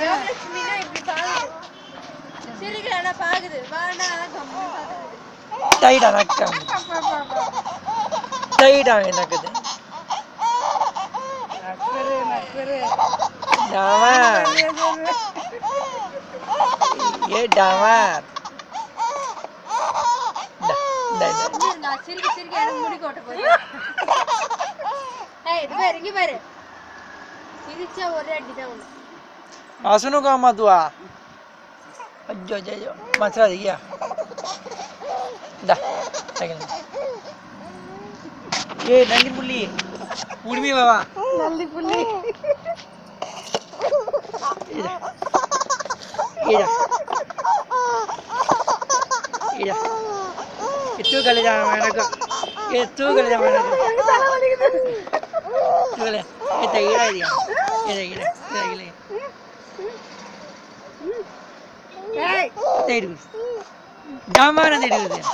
யோகலட்சுமினா இப்படி பாக்குது சிரிக்கலனா பாக்குது வாடா கம்மு பாக்குது டைடா நக்கம் டைடா எனக்குது நக்கரு டாமா ये डामर நான் சிரிக்க எனக்கு முடி கொட்ட போகுது ஏய் இது பாரு இங்க பாரு சிரிச்சா ஒரே அடி தான் உனக்கு आसनो का मत हुआ अज्जो अज्जो मसरा दिया दा ये नंदी पुल्ली उड़मी बाबा नंदी पुल्ली ये itu kali zaman aku itu kali zaman aku itu kali kita gira dia gira hey terus damana terus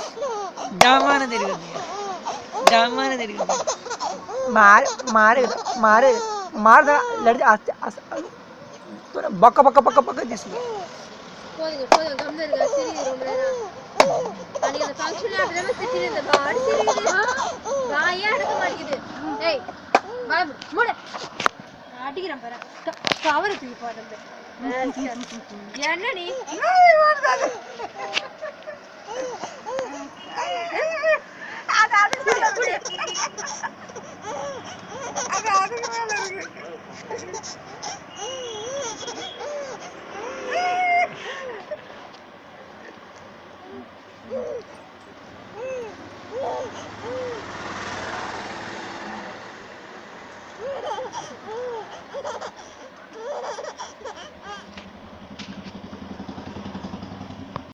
मार दा लड़ बक्का दिसलो போதுங்க கம்மியா சிரிங்க ரொம்ப நேரம் அன்னைக்கு அந்த ஃபங்க்ஷன்ல அப்படியே சிரிச்சிட்டு இருந்த பாடி சிரிக்குது வாயே அடக்க மாட்டேங்குது ஏய் பாபு மூடு அடிக்கிறேன் பாரு கவர தூக்கி போடுறது என்ன நீ அது